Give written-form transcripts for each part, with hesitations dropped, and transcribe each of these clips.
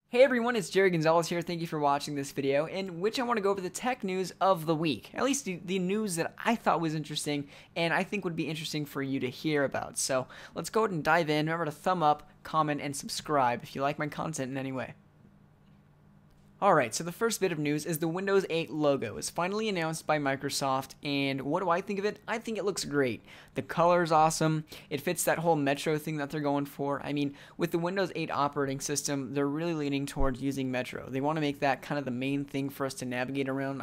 Hey everyone, it's Jerry Gonzalez here. Thank you for watching this video in which I want to go over the tech news of the week. At least the news that I thought was interesting and I think would be interesting for you to hear about. So let's go ahead and dive in. Remember to thumb up, comment, and subscribe if you like my content in any way. Alright, so the first bit of news is the Windows 8 logo is finally announced by Microsoft, and what do I think of it? I think it looks great. The color is awesome. It fits that whole Metro thing that they're going for. I mean, with the Windows 8 operating system, they're really leaning towards using Metro. They want to make that kind of the main thing for us to navigate around.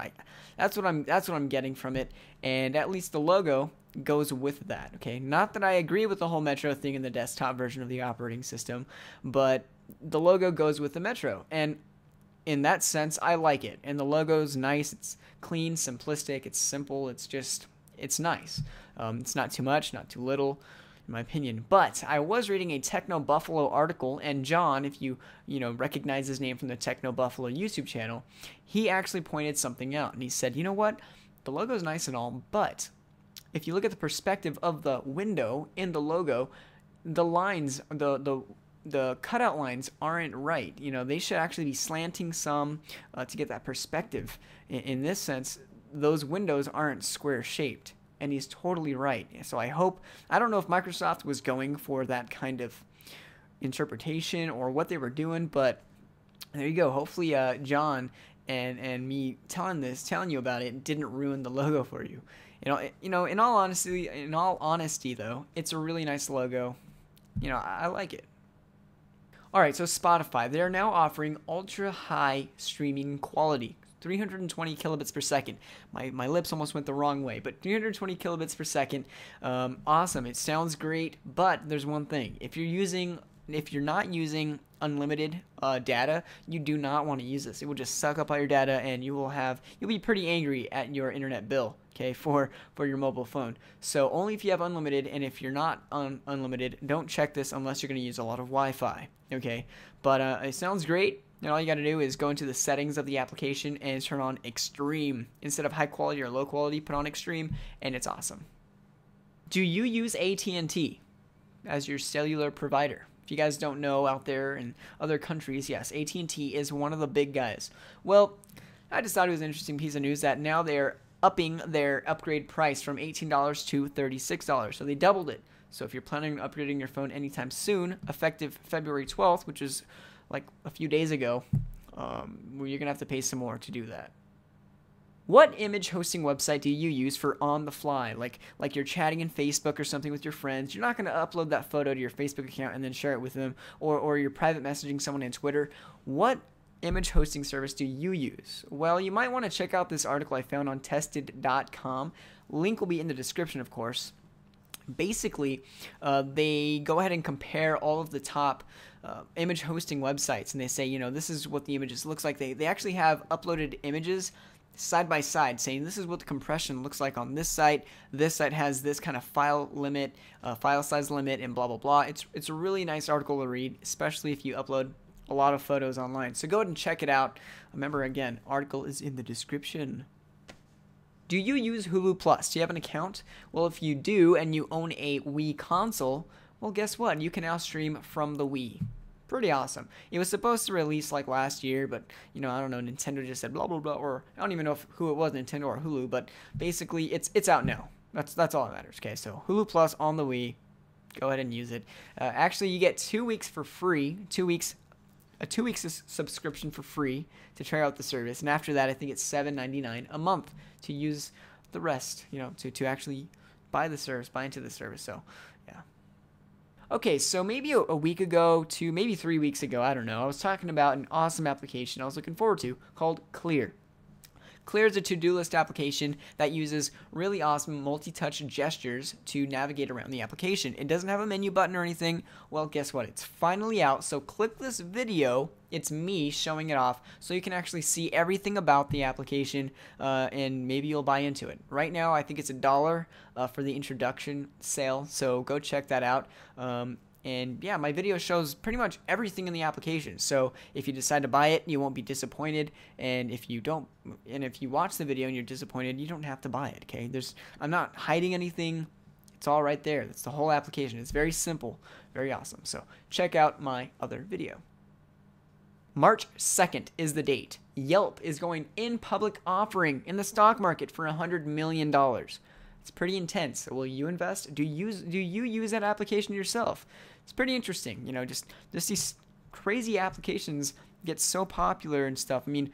That's what I'm getting from it, and at least the logo goes with that, okay? Not that I agree with the whole Metro thing in the desktop version of the operating system, but the logo goes with the Metro, and in that sense, I like it. And the logo's nice. It's clean, simplistic. It's simple. It's nice. It's not too much, not too little, in my opinion. But I was reading a Techno Buffalo article, and John, if you recognize his name from the Techno Buffalo YouTube channel, he actually pointed something out. And he said, you know what? The logo's nice and all, but if you look at the perspective of the window in the logo, the lines, the cutout lines aren't right. They should actually be slanting some to get that perspective. In this sense, those windows aren't square shaped, and he's totally right. So I don't know if Microsoft was going for that kind of interpretation or what they were doing, but there you go. Hopefully John and me telling you about it didn't ruin the logo for you. In all honesty though, it's a really nice logo. I like it. Alright, so Spotify, they are now offering ultra-high streaming quality, 320 kilobits per second. My lips almost went the wrong way, but 320 kilobits per second, awesome. It sounds great, but there's one thing. If you're not using unlimited data, you do not want to use this. It will just suck up all your data, and you'll be pretty angry at your internet bill, okay, for your mobile phone. So only if you have unlimited, and if you're not unlimited, don't check this unless you're going to use a lot of Wi-Fi, okay? But it sounds great. And all you got to do is go into the settings of the application and turn on extreme. Instead of high quality or low quality, put on extreme, and it's awesome. Do you use AT&T as your cellular provider? If you guys don't know out there in other countries, yes, AT&T is one of the big guys. Well, I just thought it was an interesting piece of news that now they're upping their upgrade price from $18 to $36. So they doubled it. So if you're planning on upgrading your phone anytime soon, effective February 12th, which is like a few days ago, you're going to have to pay some more to do that. What image hosting website do you use for on the fly? Like you're chatting in Facebook or something with your friends. You're not going to upload that photo to your Facebook account and then share it with them, or you're private messaging someone on Twitter. What image hosting service do you use? Well, you might want to check out this article I found on tested.com. Link will be in the description, of course. Basically, they go ahead and compare all of the top image hosting websites, and they say, this is what the images looks like. They actually have uploaded images side by side saying this is what the compression looks like on this site has this kind of file limit, file size limit, and blah blah blah. It's a really nice article to read, especially if you upload a lot of photos online. So go ahead and check it out. Remember, again, article is in the description. Do you use Hulu Plus? Do you have an account? Well, if you do and you own a Wii console, well, guess what? You can now stream from the Wii. Pretty awesome. It was supposed to release like last year, but I don't know, Nintendo just said blah blah blah, or I don't even know who it was, Nintendo or Hulu, but basically it's out now. That's all that matters. Okay, so Hulu Plus on the Wii, go ahead and use it. Actually, you get 2 weeks for free, a 2 weeks subscription for free to try out the service, and after that, I think it's $7.99 a month to use the rest. To actually buy into the service. So, yeah. Okay, so maybe a week ago to maybe 3 weeks ago, I don't know, I was talking about an awesome application I was looking forward to called Clear. Clear is a to-do list application that uses really awesome multi-touch gestures to navigate around the application. It doesn't have a menu button or anything. Well, guess what? It's finally out, so click this video. It's me showing it off so you can actually see everything about the application, and maybe you'll buy into it. Right now, I think it's $1 for the introduction sale, so go check that out. And yeah, my video shows pretty much everything in the application. So if you decide to buy it, you won't be disappointed. And if you watch the video and you're disappointed, you don't have to buy it, okay? I'm not hiding anything. It's all right there. That's the whole application. It's very simple, very awesome. So check out my other video. March 2nd is the date. Yelp is going in public offering in the stock market for $100 million. It's pretty intense. Will you invest? Do you use that application yourself? It's pretty interesting. You know, just these crazy applications get so popular and stuff. I mean,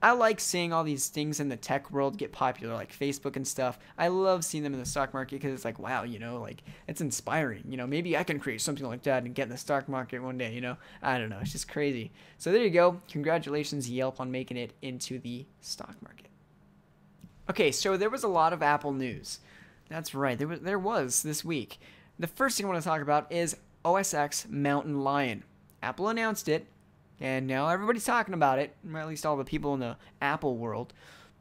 I like seeing all these things in the tech world get popular, like Facebook and stuff. I love seeing them in the stock market because it's like, wow, you know, like it's inspiring. You know, maybe I can create something like that and get in the stock market one day, you know? I don't know. It's just crazy. So there you go. Congratulations, Yelp, on making it into the stock market. Okay, so there was a lot of Apple news. That's right. There was this week. The first thing I want to talk about is OS X Mountain Lion. Apple announced it. And now everybody's talking about it, or at least all the people in the Apple world.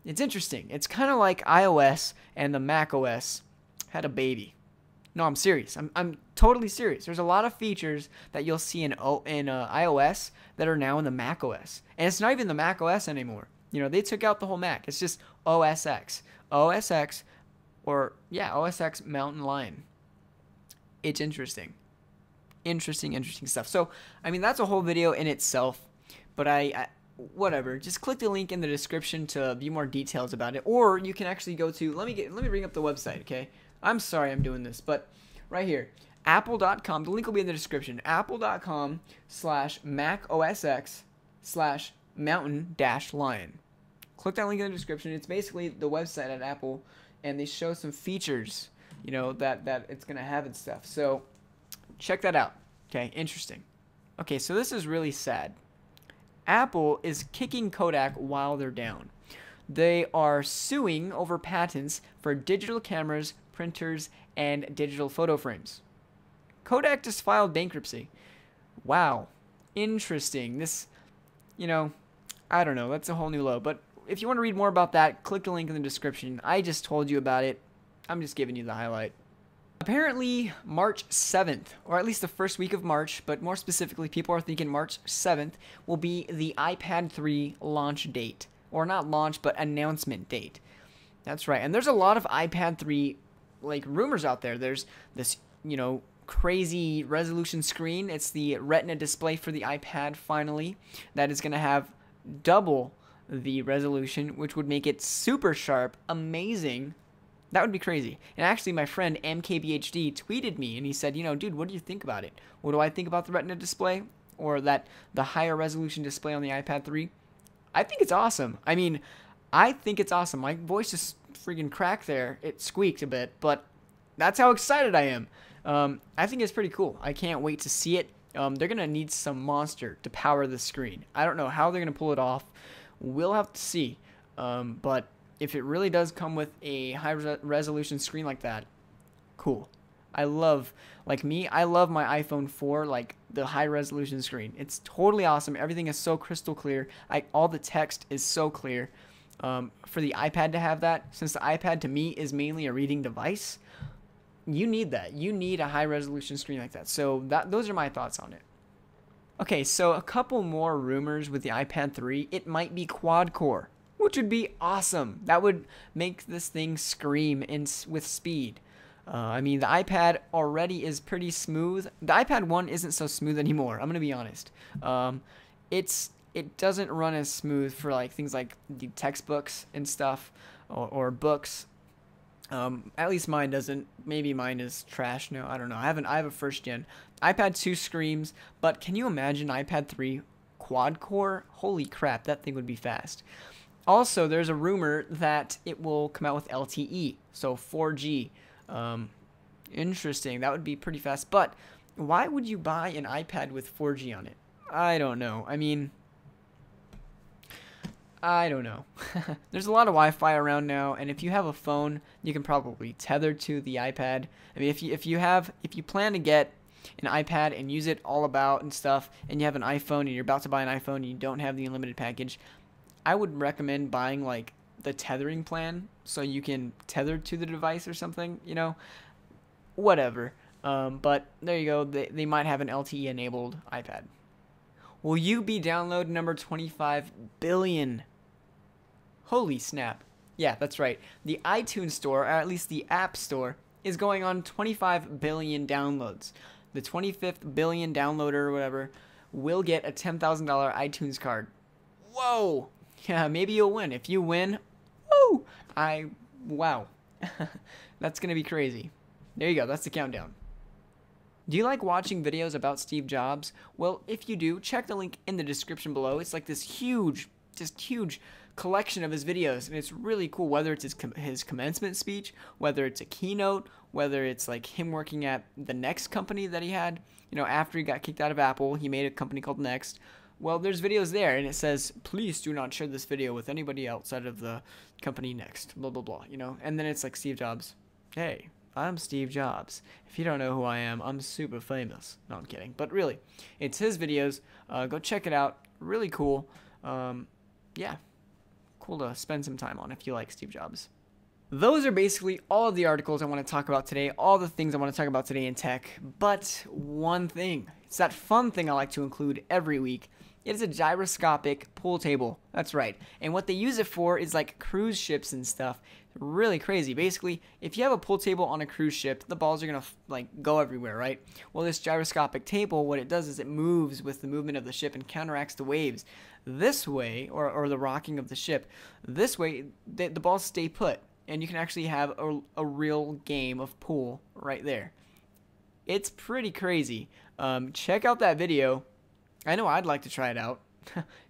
It's interesting. It's kind of like iOS and the Mac OS had a baby. No, I'm serious. I'm totally serious. There's a lot of features that you'll see in iOS that are now in the Mac OS. And it's not even the Mac OS anymore. You know, they took out the whole Mac. It's just OS X. OS X, or yeah, OS X Mountain Lion. It's interesting. Interesting stuff. So, I mean, that's a whole video in itself, but I whatever. Just click the link in the description to view more details about it, or you can actually go to, let me bring up the website, okay? I'm sorry I'm doing this, but right here, apple.com, the link will be in the description, apple.com/macOSX/mountain-lion. Click that link in the description. It's basically the website at Apple, and they show some features, you know, that it's going to have and stuff. So, check that out. Okay, interesting. Okay, so this is really sad. Apple is kicking Kodak while they're down. They are suing over patents for digital cameras, printers, and digital photo frames. Kodak just filed bankruptcy. Wow. Interesting. This, you know, I don't know. That's a whole new low. But if you want to read more about that, click the link in the description. I just told you about it. I'm just giving you the highlight. Apparently, March 7th, or at least the first week of March, but more specifically, people are thinking March 7th will be the iPad 3 launch date. Or not launch, but announcement date. That's right. And there's a lot of iPad 3, like, rumors out there. There's this, you know, crazy resolution screen. It's the Retina display for the iPad, finally. That is going to have double the resolution, which would make it super sharp, amazing. That would be crazy. And actually, my friend MKBHD tweeted me, and he said, you know, dude, what do you think about it? What do I think about the Retina display? Or the higher resolution display on the iPad 3? I think it's awesome. I mean, I think it's awesome. My voice just freaking cracked there. It squeaked a bit, but that's how excited I am. I think it's pretty cool. I can't wait to see it. They're going to need some monster to power the screen. I don't know how they're going to pull it off. We'll have to see. But if it really does come with a high resolution screen like that, cool. I love my iPhone 4, like the high resolution screen. It's totally awesome. Everything is so crystal clear. All the text is so clear. For the iPad to have that, since the iPad to me is mainly a reading device, you need that. You need a high resolution screen like that. So those are my thoughts on it. Okay, so a couple more rumors with the iPad 3. It might be quad core, which would be awesome. That would make this thing scream with speed. I mean, the iPad already is pretty smooth. The iPad 1 isn't so smooth anymore. I'm going to be honest. It doesn't run as smooth for like things like the textbooks and stuff or books. At least mine doesn't. Maybe mine is trash now. I don't know. I have a first gen. iPad 2 screams, but can you imagine iPad 3 quad core? Holy crap, that thing would be fast. Also, there's a rumor that it will come out with LTE, so 4G. Interesting. That would be pretty fast. But why would you buy an iPad with 4G on it? I don't know. I mean, I don't know. There's a lot of Wi-Fi around now, and if you have a phone, you can probably tether to the iPad. I mean, if you plan to get an iPad and use it all about and stuff, and you have an iPhone and you're about to buy an iPhone and you don't have the unlimited package, I would recommend buying like the tethering plan so you can tether to the device or something, you know, whatever. But there you go. They might have an LTE enabled iPad. Will you be download number 25 billion? Holy snap. Yeah, that's right. The iTunes store, or at least the App Store, is going on 25 billion downloads. The 25th billion downloader or whatever will get a $10,000 iTunes card. Whoa! Yeah, maybe you'll win. If you win, woo! Wow. That's gonna be crazy. There you go, that's the countdown. Do you like watching videos about Steve Jobs? Well, if you do, check the link in the description below. It's like this huge collection of his videos, and it's really cool, whether it's his commencement speech, whether it's a keynote, whether it's like him working at the Next company that he had. You know, after he got kicked out of Apple, he made a company called Next. Well, there's videos there, and it says, please do not share this video with anybody outside of the company Next, blah, blah, blah, you know? And then it's like Steve Jobs. Hey, I'm Steve Jobs. If you don't know who I am, I'm super famous. No, I'm kidding. But really, it's his videos. Go check it out. Really cool. Yeah, cool to spend some time on if you like Steve Jobs. Those are basically all of the articles I want to talk about today, all the things I want to talk about today in tech. But one thing, it's that fun thing I like to include every week. It is a gyroscopic pool table. That's right. And what they use it for is like cruise ships and stuff. Really crazy. Basically, if you have a pool table on a cruise ship, the balls are going to like go everywhere, right? Well, this gyroscopic table, what it does is it moves with the movement of the ship and counteracts the waves. This way, or the rocking of the ship, this way, the balls stay put. And you can actually have a real game of pool right there. It's pretty crazy. Check out that video. I know I'd like to try it out.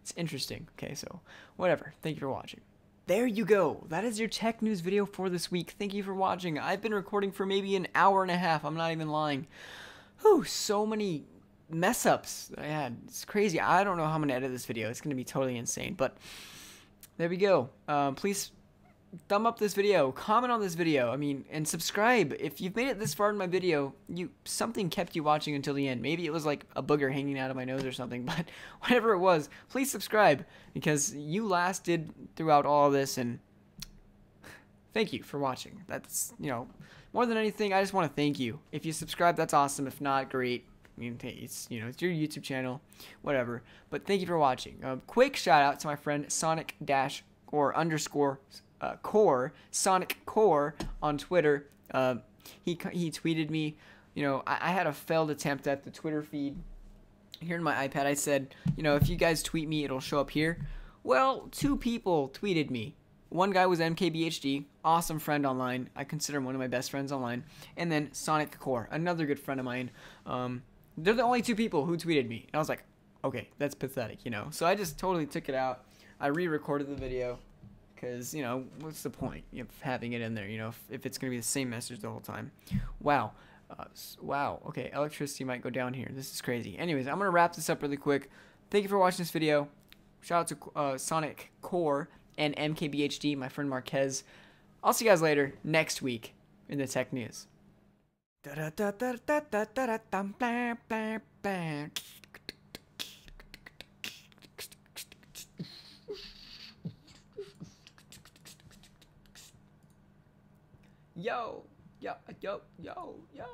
It's interesting. Okay, so whatever. Thank you for watching. There you go. That is your tech news video for this week. Thank you for watching. I've been recording for maybe an hour and a half. I'm not even lying. Whew, so many mess ups that I had. It's crazy. I don't know how I'm going to edit this video. It's going to be totally insane. But there we go. Please thumb up this video, comment on this video, and subscribe. If you've made it this far in my video, something kept you watching until the end. Maybe it was like a booger hanging out of my nose or something, but whatever it was, please subscribe, because you lasted throughout all of this, and thank you for watching. That's, more than anything, I just want to thank you. If you subscribe, that's awesome. If not, great. It's your YouTube channel, whatever. But thank you for watching. Quick shout out to my friend Sonic_Core, Sonic Core on Twitter. He tweeted me. I had a failed attempt at the Twitter feed. Here in my iPad, I said, if you guys tweet me, it'll show up here. Well, 2 people tweeted me. One guy was MKBHD, awesome friend online. I consider him one of my best friends online. And then Sonic Core, another good friend of mine. They're the only 2 people who tweeted me. And I was like, okay, that's pathetic, So I just totally took it out. I re-recorded the video. Because, what's the point of having it in there, if it's going to be the same message the whole time. Wow. Wow. Okay, electricity might go down here. This is crazy. Anyways, I'm going to wrap this up really quick. Thank you for watching this video. Shout out to Sonic Core and MKBHD, my friend Marquez. I'll see you guys later next week in the tech news. Yo, yo, yo, yo, yo.